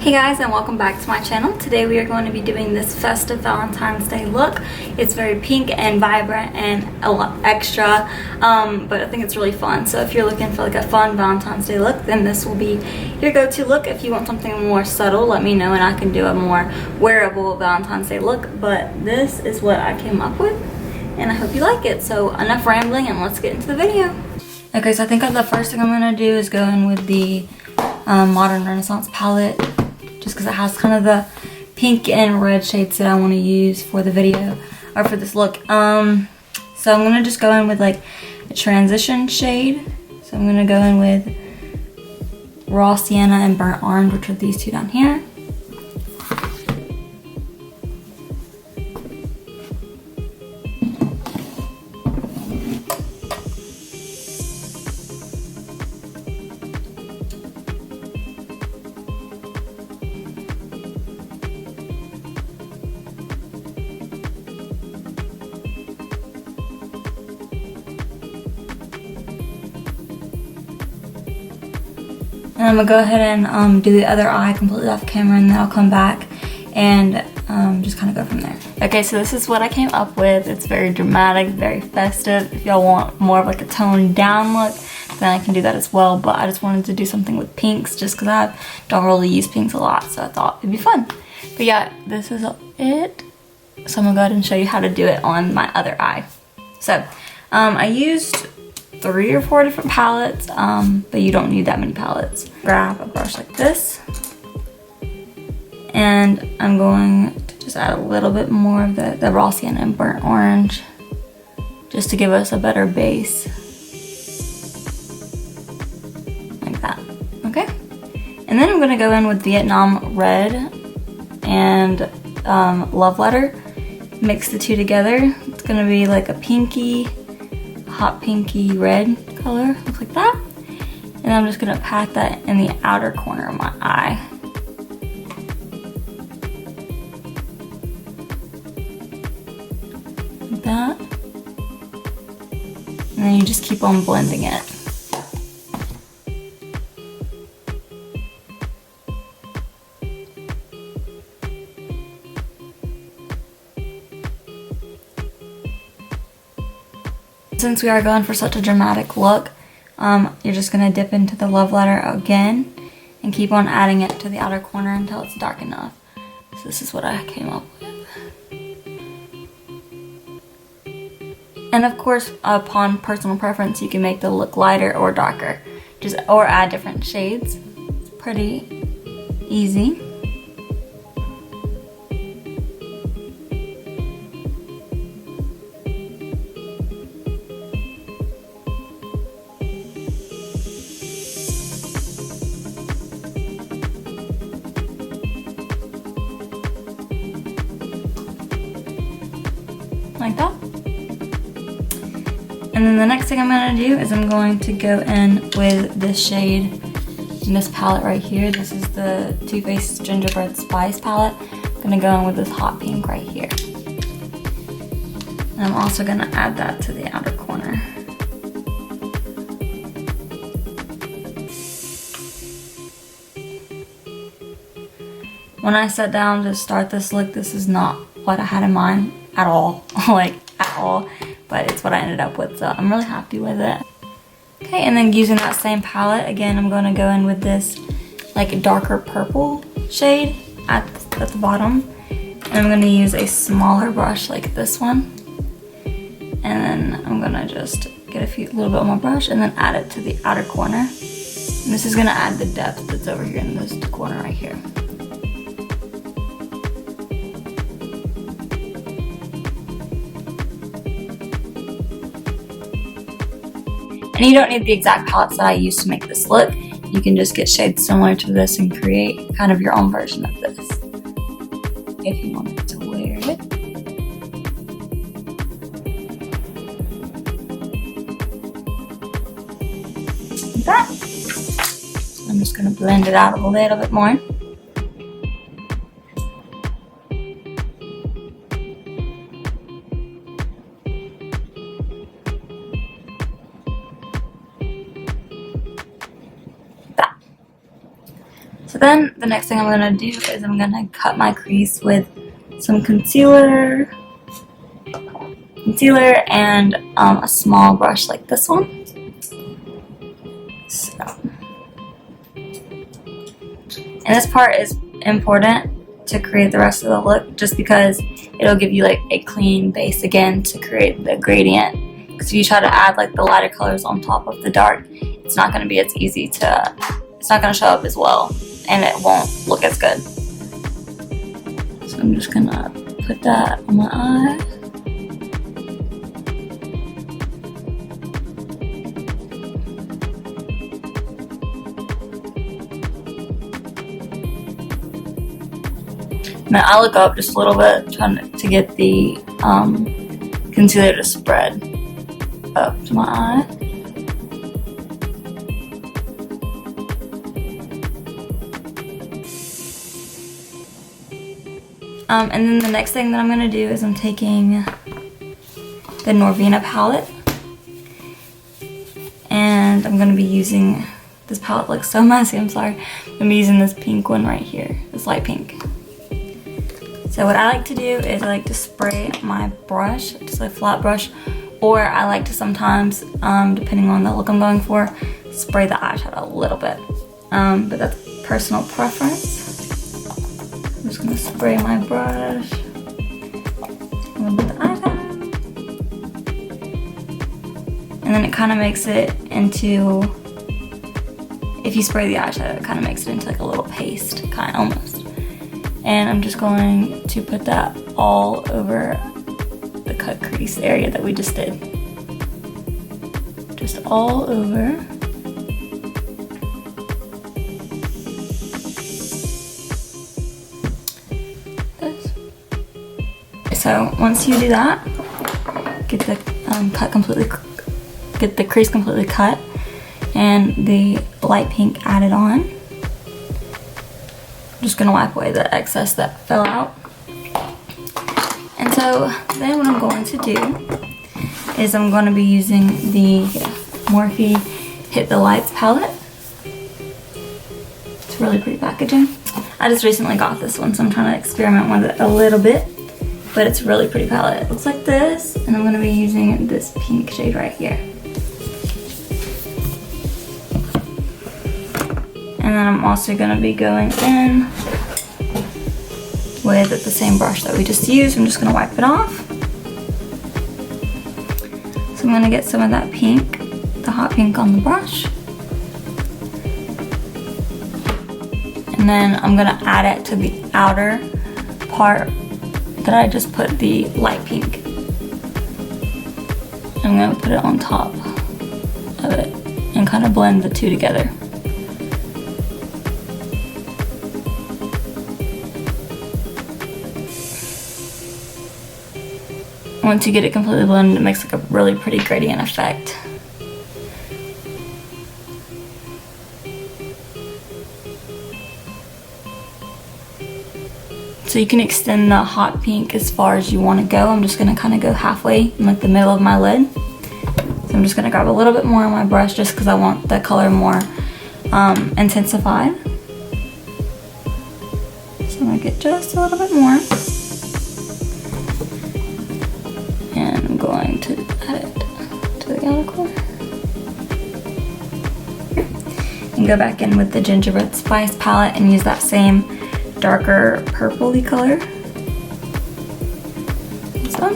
Hey guys, and welcome back to my channel. Today we are going to be doing this festive Valentine's Day look. It's very pink and vibrant and a lot extra, but I think it's really fun. So if you're looking for like a fun Valentine's Day look, then this will be your go-to look. If you want something more subtle, let me know and I can do a more wearable Valentine's Day look. But this is what I came up with and I hope you like it. So enough rambling and let's get into the video. Okay, so I think the first thing I'm going to do is go in with the Modern Renaissance palette, just because it has kind of the pink and red shades that I want to use for the video, or for this look. So I'm going to just go in with like a transition shade. So I'm going to go in with Raw Sienna and Burnt Orange, which are these two down here. And I'm gonna go ahead and do the other eye completely off camera, and then I'll come back and just kind of go from there. Okay, so this is what I came up with. It's very dramatic, very festive. If y'all want more of like a toned down look, then I can do that as well. But I just wanted to do something with pinks just because I don't really use pinks a lot, so I thought it'd be fun. But yeah, this is it. So I'm gonna go ahead and show you how to do it on my other eye. So I used 3 or 4 different palettes, but you don't need that many palettes. Grab a brush like this, and I'm going to just add a little bit more of the Raw Sienna and Burnt Orange, just to give us a better base, like that, okay? And then I'm gonna go in with Vietnam Red and Love Letter, mix the two together. It's gonna be like a pinky, hot pinky red color, looks like that. And I'm just gonna pat that in the outer corner of my eye. Like that. And then you just keep on blending it. Since we are going for such a dramatic look, you're just gonna dip into the Love Letter again and keep on adding it to the outer corner until it's dark enough. So this is what I came up with. And of course, upon personal preference, you can make the look lighter or darker, or add different shades. It's pretty easy. Like that. And then the next thing I'm going to do is I'm going to go in with this shade in this palette right here. This is the Too Faced Gingerbread Spice palette. I'm going to go in with this hot pink right here. And I'm also going to add that to the outer corner. When I sat down to start this look, this is not what I had in mind at all, like at all, but it's what I ended up with, so I'm really happy with it. Okay, and then using that same palette, again, I'm going to go in with this like darker purple shade at the bottom, and I'm going to use a smaller brush like this one, and then I'm going to just get a little bit more brush and then add it to the outer corner, and this is going to add the depth that's over here in this corner right here. And you don't need the exact palettes that I used to make this look. You can just get shades similar to this and create kind of your own version of this, if you wanted to wear it. Like that. I'm just going to blend it out a little bit more. So then the next thing I'm gonna do is I'm gonna cut my crease with some concealer and a small brush like this one. So, and this part is important to create the rest of the look, just because it'll give you like a clean base again to create the gradient. Because if you try to add like the lighter colors on top of the dark, it's not going to be as easy to, it's not going to show up as well, and it won't look as good. So I'm just going to put that on my eye. Now I look up just a little bit, trying to get the concealer to spread up to my eye. And then the next thing that I'm going to do is I'm taking the Norvina palette, and I'm going to be using, this palette looks so messy, I'm sorry. I'm going to be using this pink one right here, this light pink. So what I like to do is I like to spray my brush, just a flat brush, or I like to sometimes, depending on the look I'm going for, spray the eyeshadow a little bit. But that's personal preference. I'm just gonna spray my brush, a little bit of eyeshadow, and then it kind of makes it into, if you spray the eyeshadow, it kind of makes it into like a little paste, kind of almost. And I'm just going to put that all over the cut crease area that we just did. Just all over. This. So once you do that, get the get the crease completely cut and the light pink added on. Just gonna wipe away the excess that fell out. And so then what I'm going to do is I'm going to be using the Morphe Hit the Lights palette. It's really pretty packaging. I just recently got this one, so I'm trying to experiment with it a little bit, but it's a really pretty palette. It looks like this, and I'm going to be using this pink shade right here. And then I'm also going to be going in with the same brush that we just used. I'm just going to wipe it off. So I'm going to get some of that pink, the hot pink on the brush. And then I'm going to add it to the outer part that I just put the light pink. I'm going to put it on top of it and kind of blend the two together. Once you get it completely blended, it makes like a really pretty gradient effect. So you can extend the hot pink as far as you want to go. I'm just going to kind of go halfway in like the middle of my lid. So I'm just going to grab a little bit more on my brush just because I want the color more intensified. So I'm going to get just a little bit more. And I'm going to add it to the outer corner. And go back in with the Gingerbread Spice palette and use that same darker purpley color. This one.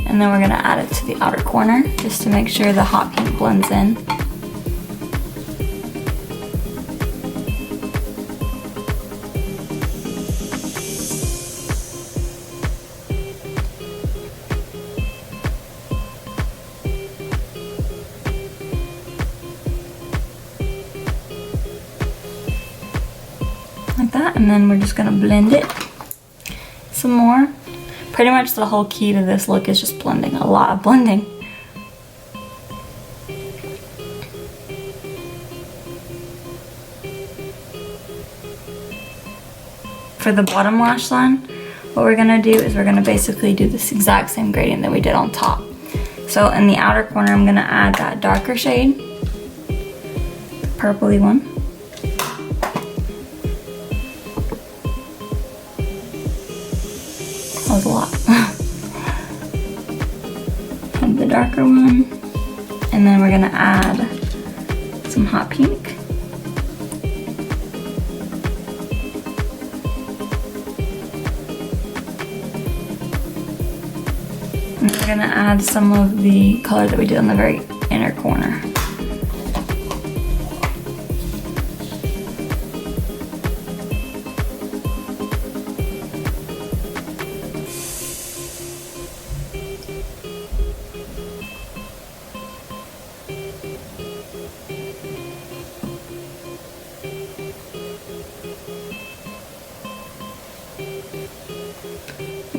And then we're going to add it to the outer corner just to make sure the hot pink blends in. Like that, and then we're just gonna blend it some more. Pretty much the whole key to this look is just blending, a lot of blending. For the bottom lash line, what we're gonna do is we're gonna basically do this exact same gradient that we did on top. So in the outer corner, I'm gonna add that darker shade, the purpley one. was a lot. And the darker one. And then we're gonna add some hot pink. And we're gonna add some of the color that we did on the very inner corner.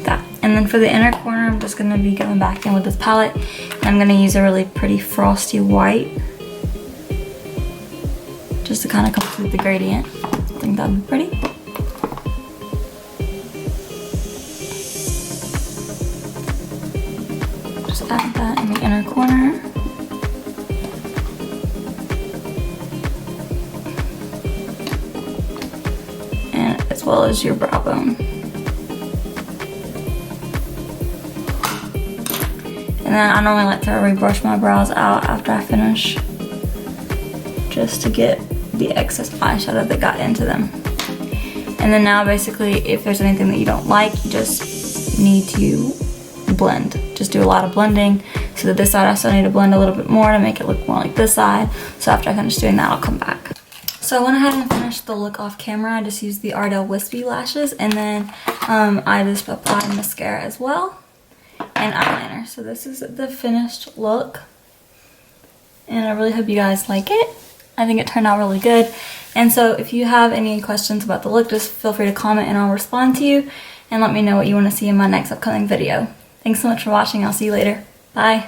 That. And then for the inner corner, I'm just gonna be going back in with this palette, and I'm gonna use a really pretty frosty white just to kind of complete the gradient. I think that'd be pretty. Just add that in the inner corner. And as well as your brow bone. And then I normally like to rebrush my brows out after I finish, just to get the excess eyeshadow that got into them. And then now basically, if there's anything that you don't like, you just need to blend. Just do a lot of blending. So that this side I still need to blend a little bit more to make it look more like this side. So after I finish doing that, I'll come back. So I went ahead and finished the look off camera. I just used the Ardell Wispy lashes, and then I just applied mascara as well. And eyeliner. So this is the finished look, and I really hope you guys like it. I think it turned out really good. And so if you have any questions about the look, just feel free to comment and I'll respond to you, and let me know what you want to see in my next upcoming video. Thanks so much for watching. I'll see you later. Bye.